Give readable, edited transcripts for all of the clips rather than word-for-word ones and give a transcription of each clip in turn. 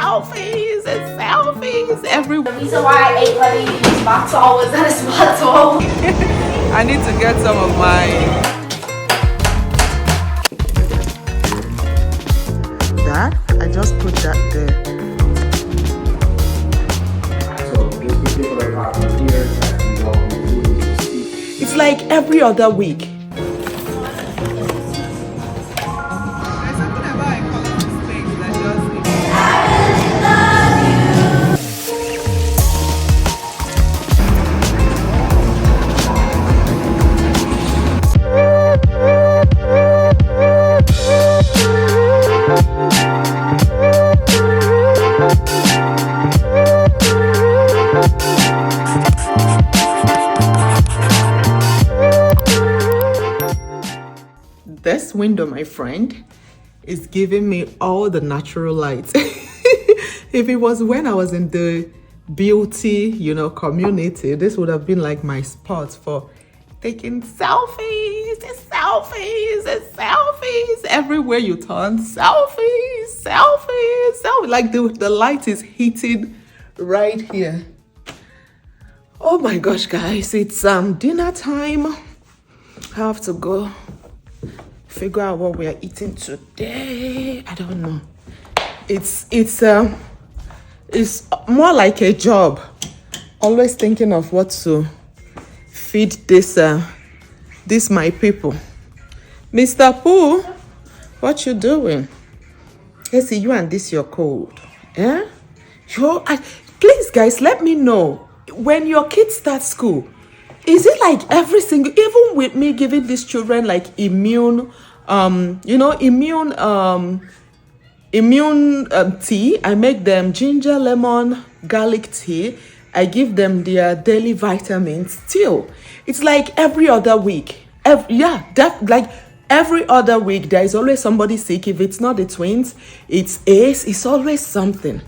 selfies and selfies everywhere. The reason why I ate let me use bottle was that it's bottle. I need to get some of mine. That, I just put that there. So just people that are here that can walk me through to see. It's like every other week. This window, my friend, is giving me all the natural light. If it was when I was in the beauty, community, this would have been like my spot for taking selfies, selfies, selfies. Everywhere you turn, selfies, selfies, selfies. Like the light is hitting right here. Oh my gosh, guys, it's dinner time. I have to go figure out what we are eating today. I don't know. It's more like a job. Always thinking of what to feed this my people. Mr. Pooh, what you doing? Let's see, you and this your cold. Eh? Please guys, let me know when your kids start school. Is it like every single, even with me giving these children like immune tea, I make them ginger, lemon, garlic tea. I give them their daily vitamins still. It's like every other week. Every other week, there is always somebody sick. If it's not the twins, it's Ace. It's always something.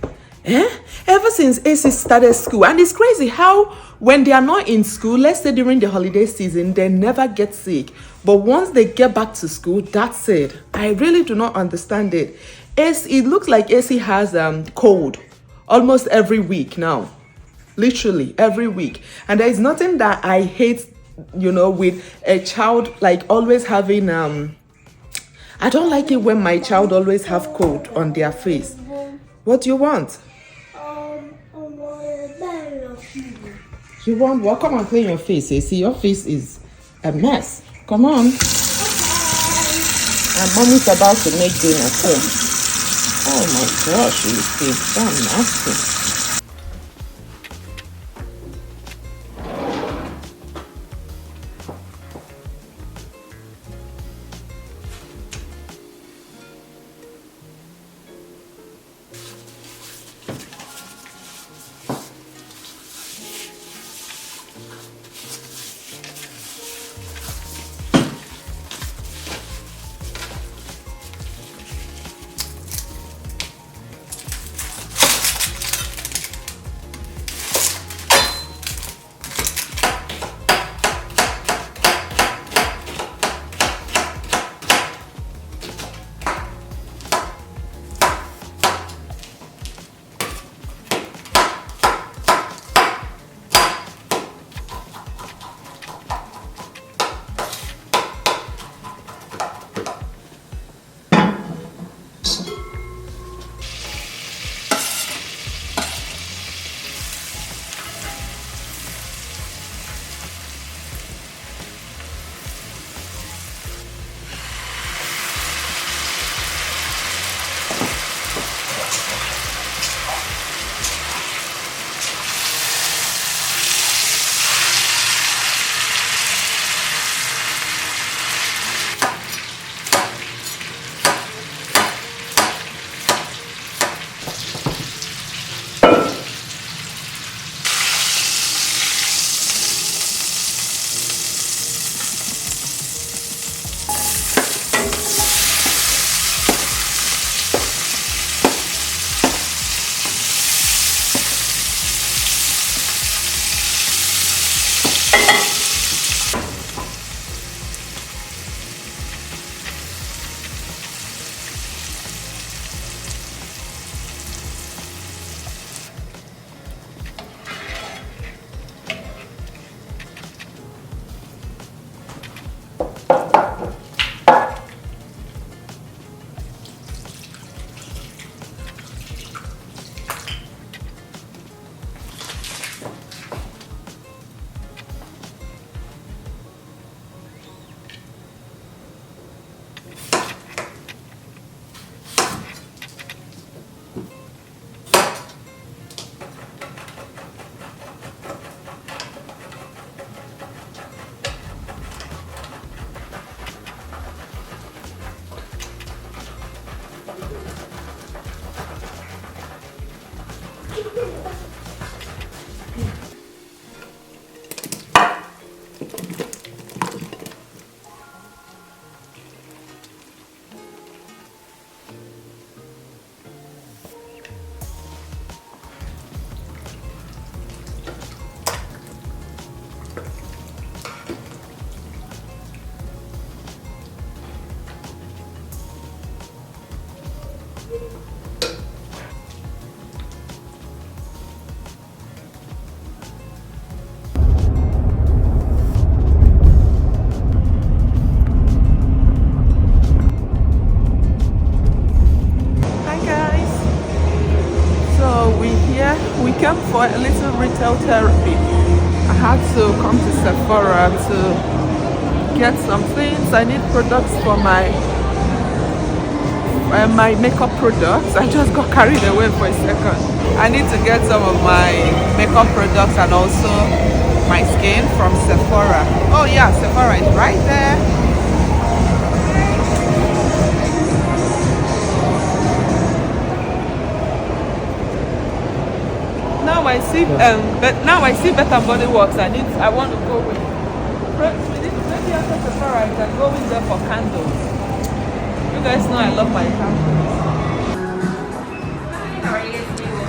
Ever since Ace started school. And it's crazy how when they are not in school, let's say during the holiday season, they never get sick. But once they get back to school, that's it. I really do not understand it. It looks like AC has cold almost every week now. Literally every week. And there is nothing that I hate, with a child like always having I don't like it when my child always have cold on their face. What do you want? You want what? Come and clean your face. You see, your face is a mess. Come on. And mommy's about to make dinner too. Oh my gosh, you see, so nasty. came for a little retail therapy. I had to come to Sephora to get some things. I need products for my makeup products. I just got carried away for a second. I need to get some of my makeup products and also my skin from Sephora. Oh yeah, Sephora is right there. Now I see but now I see Bath and Body Works. I want to go with maybe after Sephora I can go in there for candles. You guys know I love my candles.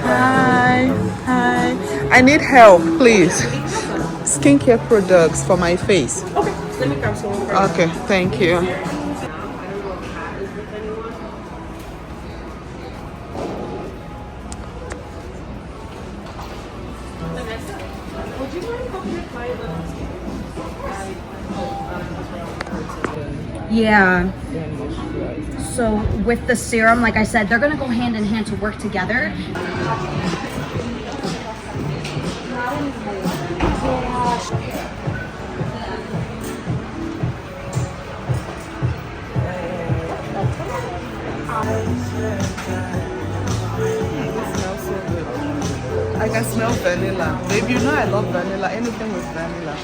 Hi. I need help, please. Skincare products for my face. Okay, let me grab some. Okay, thank you. Yeah. So with the serum, like I said, they're gonna go hand in hand to work together. I can smell vanilla. Babe, you know I love vanilla. Anything with vanilla.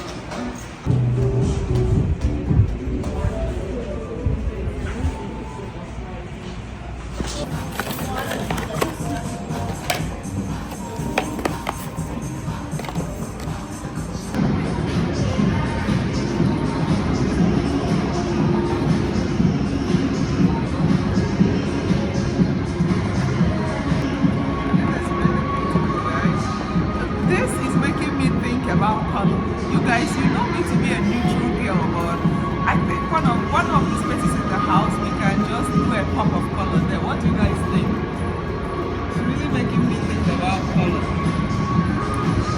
This is making me think about color. You guys, you know me to be a neutral girl, but I think one of the spaces in the house we can just do a pop of color there. What do you guys think? It's really making me think about color.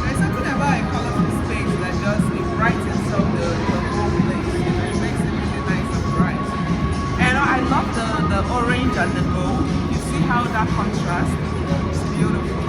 There's something about a colorful space that just it brightens up the whole place. You know, it makes it really nice and bright. And I love the orange and the gold. You see how that contrasts? It's beautiful.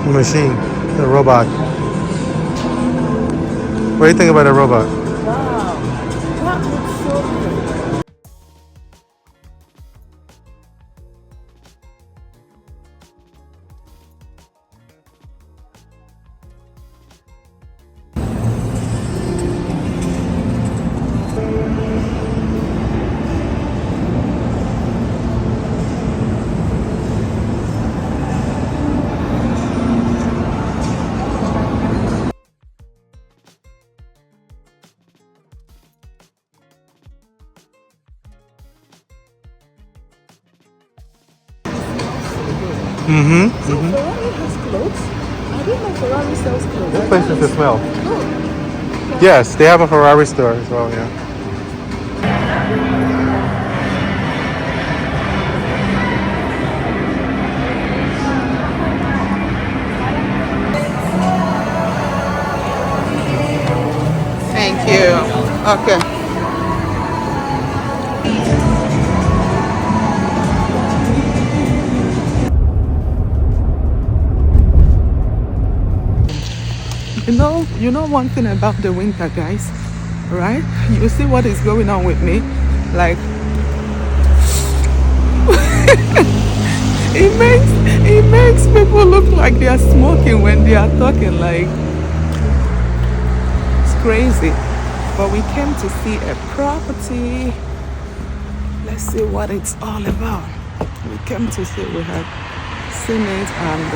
The machine, the robot. What do you think about the robot? Wow, that looks so good. Mm-hmm. So Ferrari has clothes? I didn't know Ferrari sells clothes. Good places to smell. Oh, Yes, they have a Ferrari store as well, yeah. thank you. Okay. You know one thing about the winter, guys, right? You see what is going on with me, like it makes people look like they are smoking when they are talking, like it's crazy. But we came to see a property. Let's see what it's all about. We came to see, we had seen it, and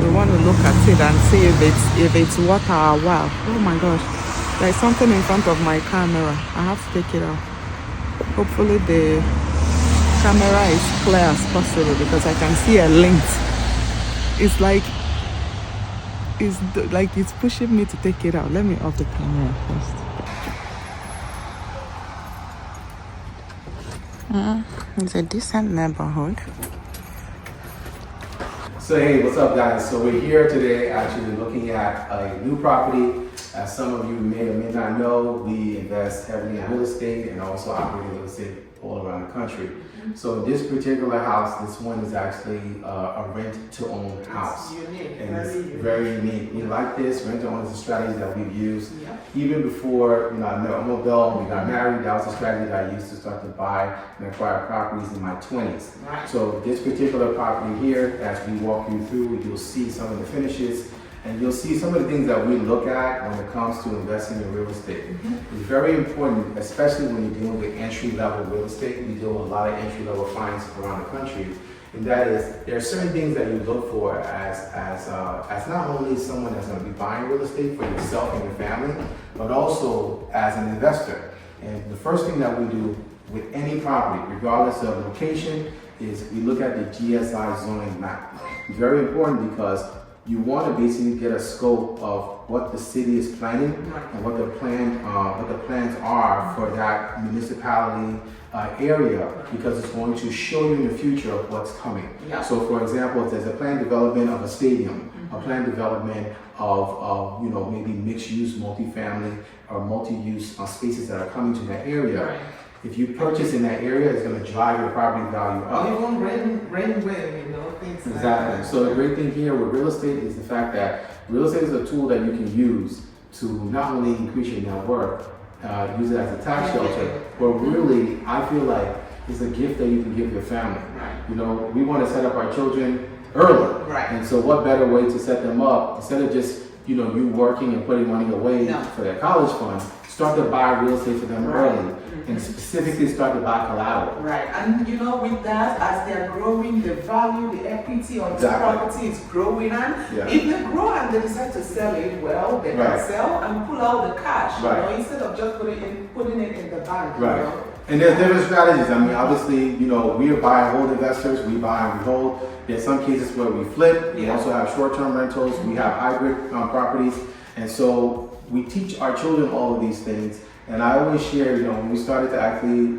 We want to look at it and see if it's worth our while. Oh my gosh, there's something in front of my camera. I have to take it out. Hopefully the camera is clear as possible because I can see a lint. It's like it's pushing me to take it out. Let me off the camera first. It's a decent neighborhood. So hey, what's up guys? So we're here today actually looking at a new property. As some of you may or may not know, we invest heavily in real estate and also operate real estate all around the country. So this particular house, this one is actually a rent-to-own house. Unique, and it's very unique. We like this. Rent-to-own is a strategy that we've used even before I met Redbell. We got married. That was a strategy that I used to start to buy and acquire properties in my 20s. Right. So this particular property here, as we walk you through, you'll see some of the finishes. And you'll see some of the things that we look at when it comes to investing in real estate. It's very important, especially when you're dealing with entry-level real estate. We deal with a lot of entry-level clients around the country. And that is, there are certain things that you look for as not only someone that's going to be buying real estate for yourself and your family, but also as an investor. And the first thing that we do with any property, regardless of location, is we look at the GSI zoning map. It's very important because you want to basically get a scope of what the city is planning and what the plans are for that municipality area, because it's going to show you in the future of what's coming. So for example, if there's a planned development of a stadium, a planned development of maybe mixed-use multifamily or multi-use spaces that are coming to that area. If you purchase in that area, it's going to drive your property value up. Or even rain, things exactly. like that. So the great thing here with real estate is the fact that real estate is a tool that you can use to not only increase your net worth, use it as a tax shelter, but really, I feel like it's a gift that you can give your family. We want to set up our children early. And so what better way to set them up, instead of just you working and putting money away for their college fund, start to buy real estate for them early. And specifically start to buy collateral. And with that, as they're growing, the value, the equity on the property is growing. And if they grow and they decide to sell it, well, they can sell and pull out the cash, instead of just putting it in the bank. And there's different strategies. I mean, obviously, we are buy and hold investors. We buy and we hold. There's some cases where we flip. We also have short-term rentals. We have hybrid properties. And so we teach our children all of these things. And I always share, when we started to actually,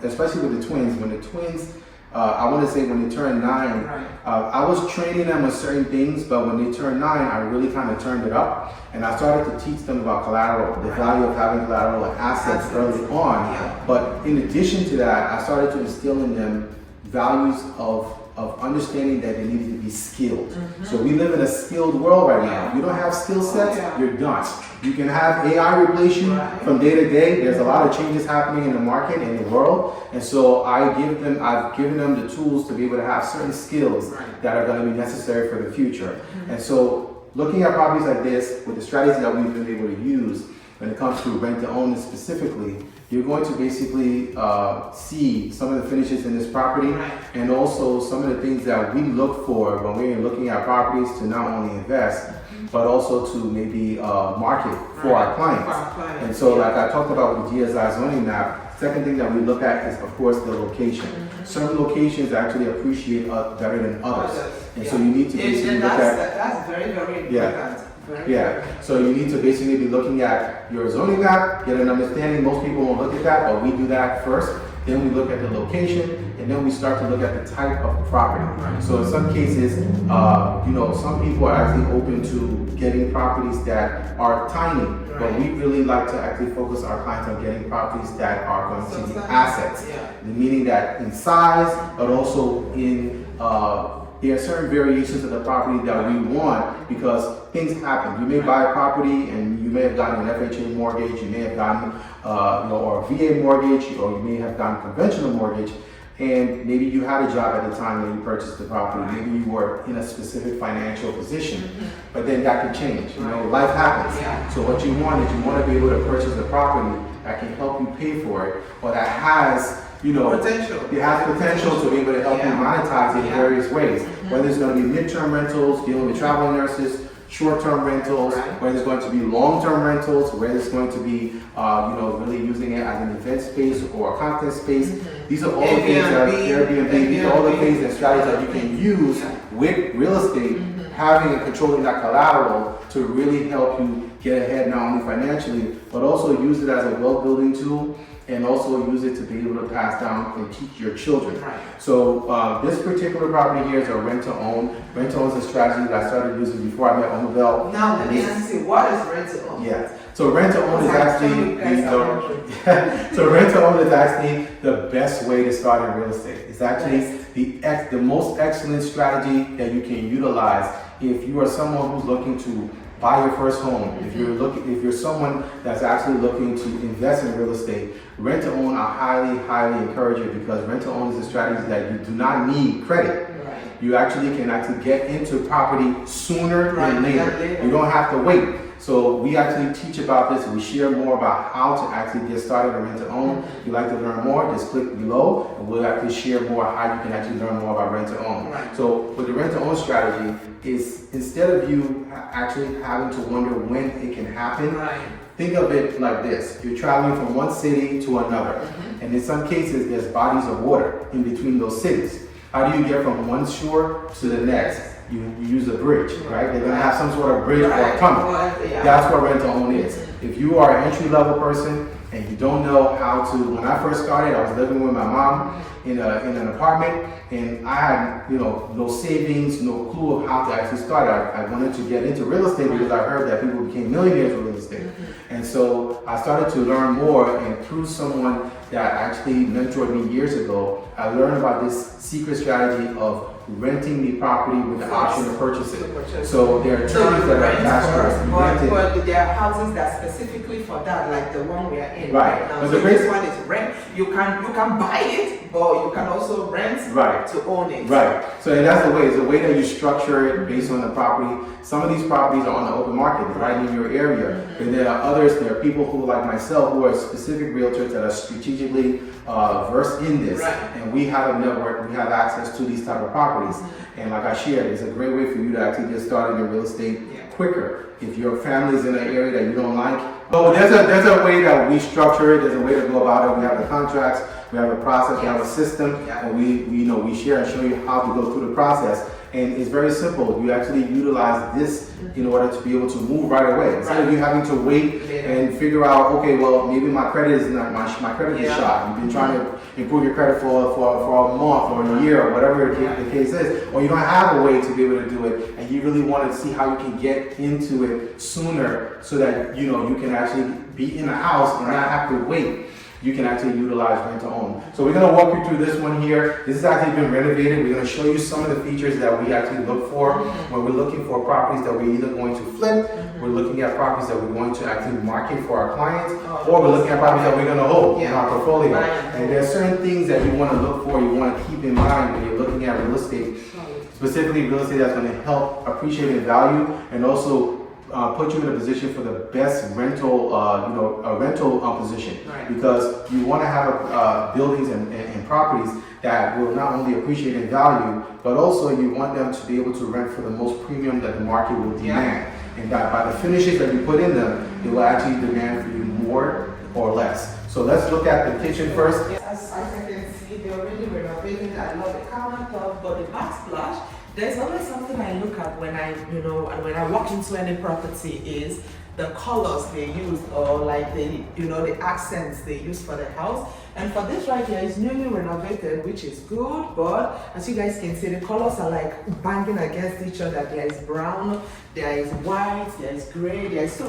especially with the twins, I want to say when they turned 9, I was training them on certain things, but when they turned 9, I really kind of turned it up. And I started to teach them about collateral, the value of having collateral and assets early on. But in addition to that, I started to instill in them values of understanding that they needed to be skilled. So we live in a skilled world right now. You don't have skill sets, you're done. You can have AI replace you from day to day. There's a lot of changes happening in the market and in the world. And so I've given them the tools to be able to have certain skills that are going to be necessary for the future. And so looking at properties like this, with the strategies that we've been able to use when it comes to rent to own specifically, you're going to basically see some of the finishes in this property and also some of the things that we look for when we're looking at properties to not only invest, but also to maybe market for our clients. And so like I talked about with the GSI zoning map, second thing that we look at is of course the location. Certain locations actually appreciate better than others. And so you need to basically look at... That's very, very important. So you need to basically be looking at your zoning map, get an understanding. Most people won't look at that, but we do that first. Then we look at the location, and then we start to look at the type of property. So in some cases, some people are actually open to getting properties that are tiny, but we really like to actually focus our clients on getting properties that are going to be assets, meaning that in size, but also in there are certain variations of the property that we want because things happen. You may buy a property and you may have gotten an FHA mortgage, you may have gotten or a VA mortgage, or you may have gotten a conventional mortgage, and maybe you had a job at the time when you purchased the property. Maybe you were in a specific financial position, but then that can change. Life happens. So what you want is you want to be able to purchase a property that can help you pay for it, or that has you know, Potential. it has potential to be able to help you monetize it in various ways. Whether it's going to be midterm rentals, dealing with traveling nurses, short-term rentals, whether it's going to be long-term rentals, whether it's going to be, you know, really using it as an event space or a content space. These are all the things that Airbnb, these are all the things and strategies that you can use with real estate, having and controlling that collateral to really help you get ahead not only financially, but also use it as a wealth-building tool, and also use it to be able to pass down and teach your children. So this particular property here is a rent-to-own. Rent-to-own is a strategy that I started using before I met Annabelle. Now let me ask you, what is rent-to-own? Yeah. So rent-to-own is actually so rent-to-own is actually the best way to start in real estate. It's actually the most excellent strategy that you can utilize if you are someone who's looking to buy your first home. If you're someone that's actually looking to invest in real estate, rent to own, I highly encourage it, because rent to own is a strategy that you do not need credit. You actually can get into property sooner than later. You don't have to wait. So we actually teach about this. We share more about how to actually get started in rent to own. If you'd like to learn more, just click below and we'll actually share more how you can actually learn more about rent to own. So with the rent to own strategy is, instead of you actually having to wonder when it can happen, think of it like this. You're traveling from one city to another. And in some cases, there's bodies of water in between those cities. How do you get from one shore to the next? You use a bridge, right? They're gonna have some sort of bridge or a tunnel. That's what rent to own is. If you are an entry level person and you don't know how to, when I first started, I was living with my mom in an apartment, and I had, you know, no savings, no clue of how to actually start. I wanted to get into real estate because I heard that people became millionaires with real estate. And so I started to learn more, and through someone that actually mentored me years ago, I learned about this secret strategy of renting the property with the option to purchase it. So there are terms that are attached. But there are houses that specifically for that, like the one we are in right now. But so this one is rent. You can buy it, but you can also rent to own it. So and that's the way. It's the way that you structure it based on the property. Some of these properties are on the open market, right in your area. And there are others. There are people who, like myself, who are specific realtors that are strategically versed in this, and we have a network. We have access to these type of properties, and like I shared, it's a great way for you to actually get started in real estate quicker. If your family's in an area that you don't like, there's a way that we structure it. There's a way to go about it. We have the contracts, we have a process, we have a system, and we share and show you how to go through the process. And it's very simple. You actually utilize this in order to be able to move right away. Instead of you having to wait and figure out, okay, well, maybe my credit is not my credit is shot. You've been trying to improve your credit for a month or a year or whatever the case is, or you don't have a way to be able to do it, and you really want to see how you can get into it sooner, so that you can actually be in a house and not have to wait. You can actually utilize rent to own. So we're gonna walk you through this one here. This has actually been renovated. We're gonna show you some of the features that we actually look for when we're looking for properties that we're either going to flip, we're looking at properties that we're going to actually market for our clients, or we're looking at properties that we're gonna hold in our portfolio. And there are certain things that you wanna look for, you wanna keep in mind when you're looking at real estate, specifically real estate that's gonna help appreciate in value, and also put you in a position for the best rental, position, because you want to have buildings and properties that will not only appreciate in value, but also you want them to be able to rent for the most premium that the market will demand, and that by the finishes that you put in them, it will actually demand for you more or less. So let's look at the kitchen first. As I can see, they're already renovated. I love the countertop, but the backsplash. There's always something I look at when I walk into any property is the colors they use, or like the accents they use for the house. And for this right here, it's newly renovated, which is good, but as you guys can see, the colors are like banging against each other. There is brown, there is white, there is gray, there is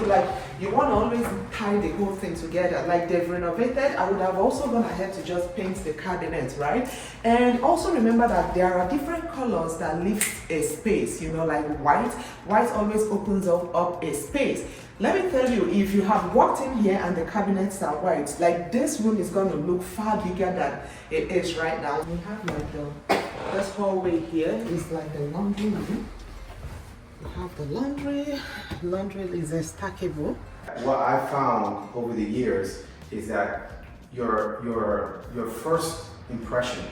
you want to always tie the whole thing together. Like they've renovated, I would have also gone ahead to just paint the cabinets, right? And also remember that there are different colors that lift a space, like white. White always opens up a space. Let me tell you, if you have walked in here and the cabinets are white, like this room is going to look far bigger than it is right now. We have this hallway here is like the laundry room. You have the laundry. Laundry is stackable. What I found over the years is that your first impression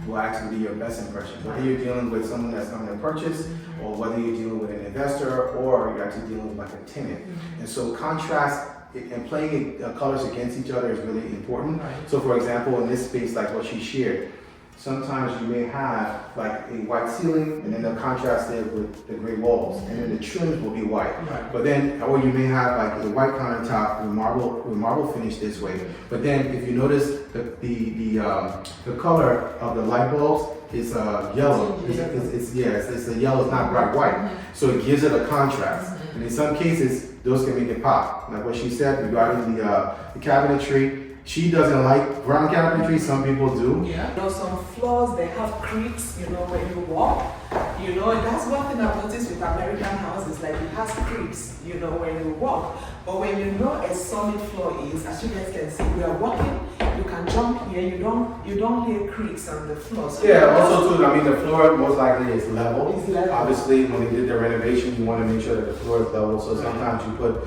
will actually be your best impression. Whether you're dealing with someone that's coming to purchase, or whether you're dealing with an investor, or you're actually dealing with like a tenant. And so contrast and playing colors against each other is really important. So for example, in this space, like what she shared, sometimes you may have like a white ceiling, and then they'll contrast it with the gray walls, and then the trims will be white. But then, or you may have like a white countertop with marble finish this way. But then, if you notice, the color of the light bulbs is yellow. It's a yellow. It's not bright white, so it gives it a contrast. And in some cases, those can make it pop. Like what she said regarding the cabinetry. She doesn't like brown cabinetry, some people do. Yeah. You know, some floors, they have creaks, you know, when you walk. You know, that's one thing I've noticed with American houses, like it has creaks, you know, when you walk. But when you know a solid floor is, as you guys can see, we are walking, you can jump here, you don't hear creaks on the floor. So yeah, also too, I mean, the floor most likely is level. It's level. Obviously, when they did the renovation, you want to make sure that the floor is level. So sometimes you put,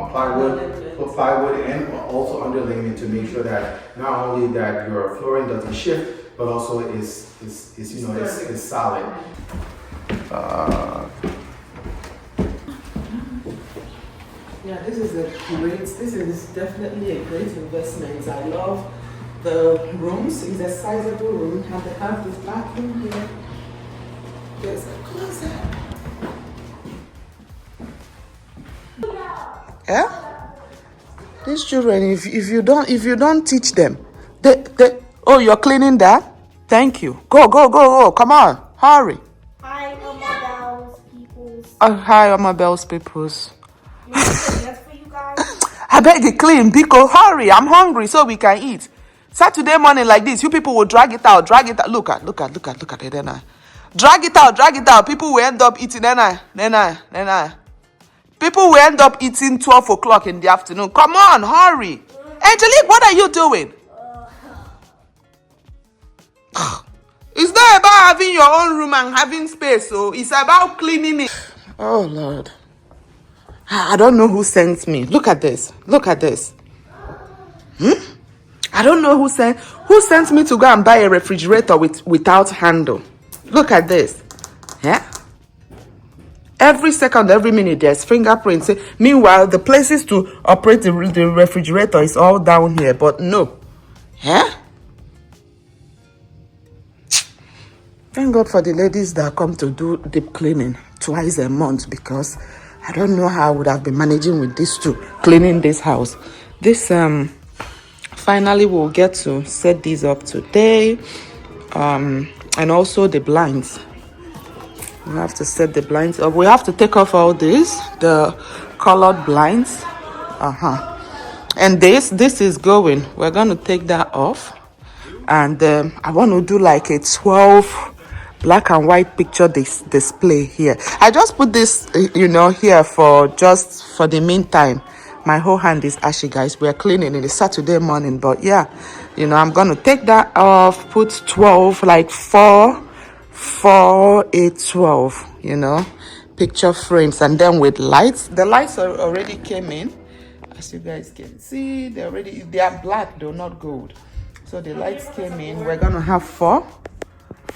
plywood and also underlayment to make sure that not only that your flooring doesn't shift, but also is solid. Yeah, this is definitely a great investment. I love the rooms. It's a sizable room, and they have this bathroom here. There's a closet. Yeah? These children, if you don't teach them, oh, you're cleaning that? Thank you. Go. Come on. Hurry. Hi, Bell's peoples. Hi, Bell's peoples. You want some nuts for you guys? I beg you, clean, Biko, hurry. I'm hungry so we can eat. Saturday morning like this, you people will drag it out. Look at it, then I. Drag it out. People will end up eating, then I. People will end up eating 12 o'clock in the afternoon. Come on, hurry. Angelique, what are you doing? It's not about having your own room and having space, so it's about cleaning it. Oh, Lord. I don't know who sent me. Look at this. I don't know who sent me to go and buy a refrigerator without handle. Look at this. Yeah? Every second, every minute, there's fingerprints. Meanwhile, the places to operate the refrigerator is all down here, but no. Yeah? Thank God for the ladies that come to do deep cleaning twice a month, because I don't know how I would have been managing with these two cleaning this house. This finally we'll get to set these up today, and also the blinds. We have to set the blinds up. We have to take off all the colored blinds. And this is going. We're going to take that off, and I want to do like a 12 black and white picture display here. I just put this here for the meantime. My whole hand is ashy, guys. We're cleaning in the Saturday morning, but yeah, I'm gonna take that off, put 12, like 4, 8, 12, picture frames, and then with lights. The lights already came in, as you guys can see. They are black, they're not gold. So the lights came in. We're gonna have 4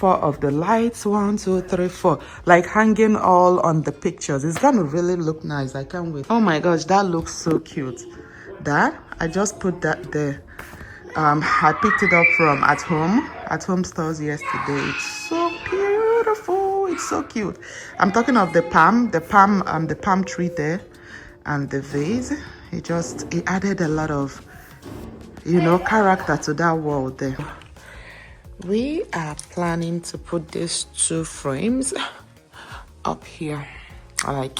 of the lights, 1, 2, 3, 4, like hanging all on the pictures. It's gonna really look nice. I can't wait. Oh my gosh, that looks so cute. That I just put that there. I picked it up from at home stores yesterday. It's so beautiful. It's so cute. I'm talking of the palm tree there, and the vase. It added a lot of character to that wall there. We are planning to put these 2 frames up here. Like,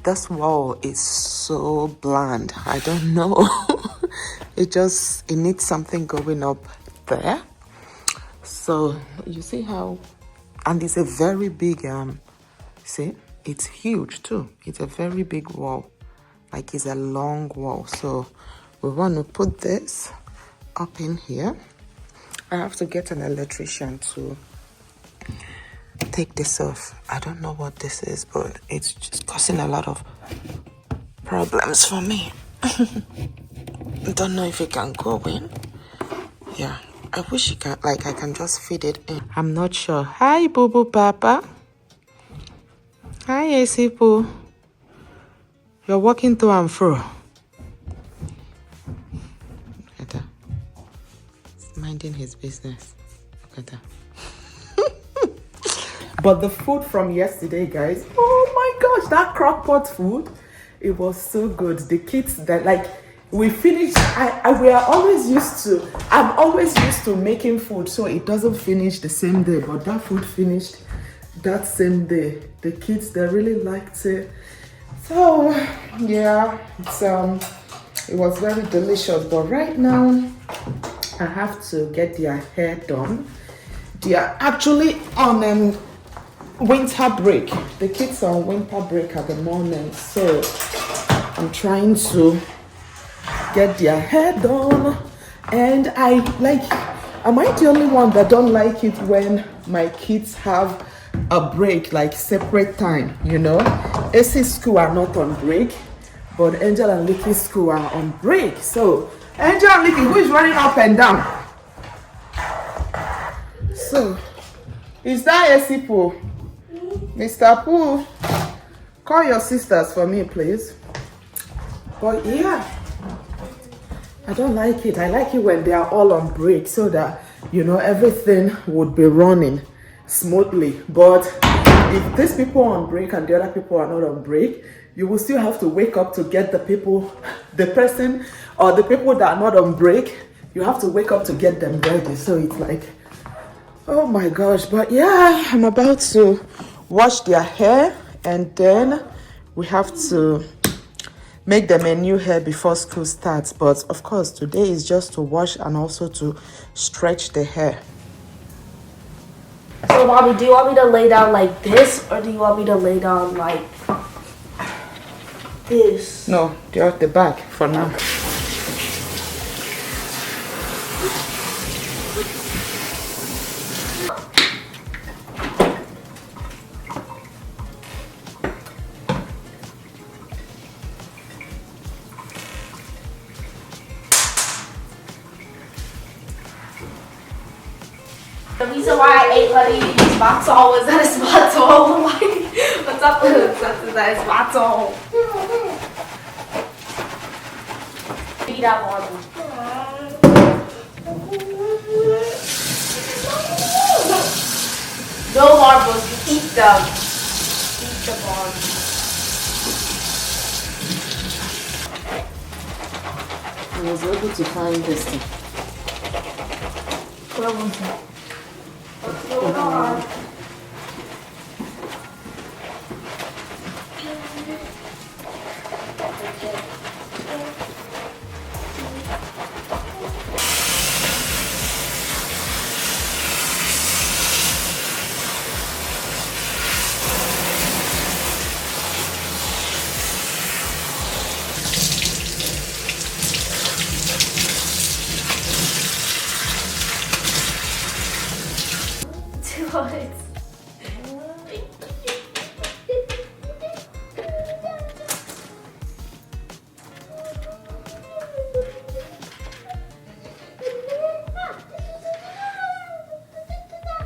this wall is so bland. I don't know. It needs something going up there. So you see how, and it's a very big, see, it's huge too. It's a very big wall. Like, it's a long wall. So we want to put this up in here. I have to get an electrician to take this off. I don't know what this is, but it's just causing a lot of problems for me. Don't know if it can go in. Yeah, I wish it can, like I can just feed it in. I'm not sure. Hi, Boo Boo Papa. Hi, AC Poo. You're walking to and fro. Look at that. He's minding his business. Look at that. But the food from yesterday, guys, oh my gosh, that Crockpot food, it was so good. The kids, that like, we finished, we are always used to, I'm always used to making food, so it doesn't finish the same day, but that food finished that same day. The kids, they really liked it. So, yeah, it was very delicious, but right now, I have to get their hair done. They are actually on winter break. The kids are on winter break at the moment, so I'm trying to get their hair done. And am I the only one that don't like it when my kids have a break, like separate time, you know? AC's school are not on break, but Angel and Licky's school are on break. So Angel and Licky, who is running up and down? So is that AC Poo? Mr. Pooh, call your sisters for me, please. But yeah, I don't like it. I like it when they are all on break so that, you know, everything would be running smoothly. But if these people are on break and the other people are not on break, you will still have to wake up to get the people, the person or the people that are not on break, you have to wake up to get them ready. So it's like, oh my gosh. But yeah, I'm about to wash their hair and then we have to make them a new hair before school starts. But of course, today is just to wash and also to stretch the hair. So, Mommy, do you want me to lay down like this, or do you want me to lay down like this? No, they're at the back for now. The reason why I ate honey matzo was that it's matzo. Like, what's up with it? That it's matzo. Eat that marble. No marbles, you eat them. Eat the marbles. I was able to find this thing. Where was it? What's going on?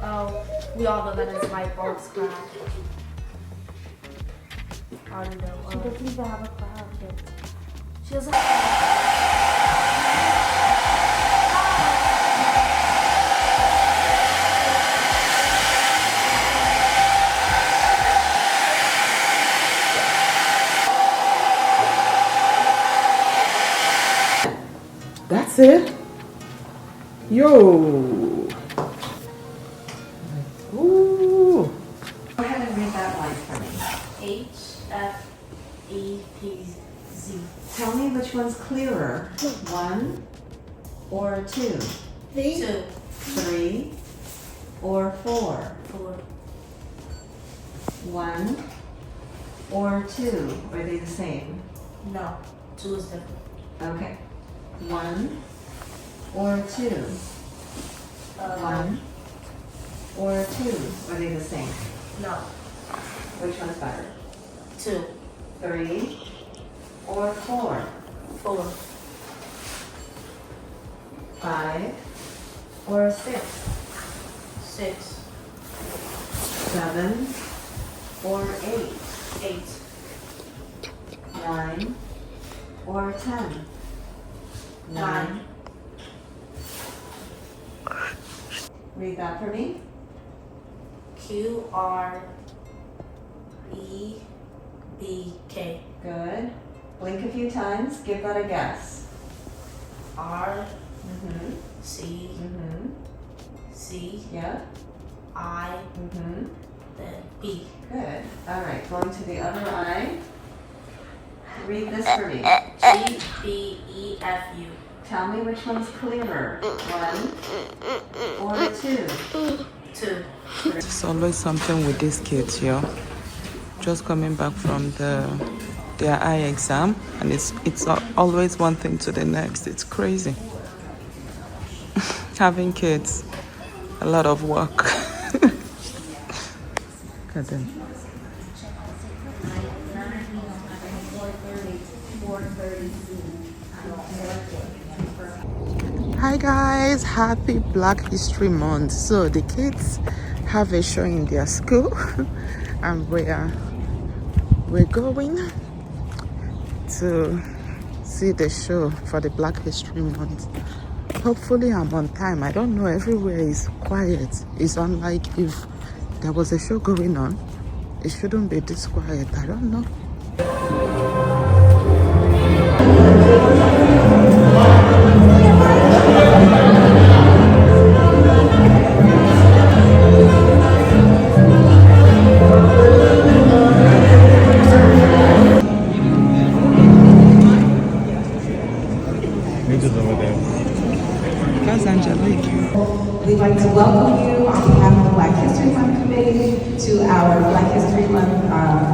Oh, we all know that it's my bulb's crack. I don't know. She doesn't even have a cloud yet. She doesn't That's it. Yo. Ooh. Go ahead and read that line for me. HFEPZ. Tell me which one's clearer. 1 or 2? 2. 3 or 4? 4. 1 or 2? Are they the same? No. 2 is different. Okay. 1 or 2? 1 or 2? Are they the same? No. Which one's better? 2. 3 or 4? 4. 5 or 6? 6. 7 or 8? 8. 9 or 10? 9. Read that for me. QREBK. Good. Blink a few times. Give that a guess. R Mm-hmm. C Mm-hmm. C Yeah. I Mm-hmm. then B. Good. All right. Going to the other eye. Read this for me. G B E F U. Tell me which one's clearer. 1 or 2? 2. It's always something with these kids here. Just coming back from their eye exam, and it's always one thing to the next. It's crazy. Having kids, a lot of work. Look at them. Hi guys, happy Black History Month. So the kids have a show in their school and we're going to see the show for the Black History Month. Hopefully I'm on time. I don't know, everywhere is quiet. It's unlike if there was a show going on, it shouldn't be this quiet. I don't know. We'd like to welcome you on behalf of the Black History Month Committee to our Black History Month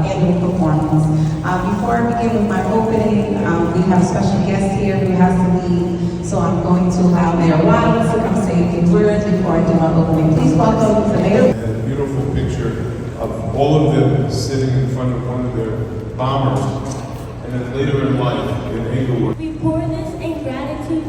annual performance. Before I begin with my opening, we have a special guest here who has to leave, so I'm going to allow Mayor Voilà to come say a few words before I do my opening. Please welcome the Mayor. A beautiful picture of all of them sitting in front of one of their bombers, and then later in life in Englewood. We pour this in gratitude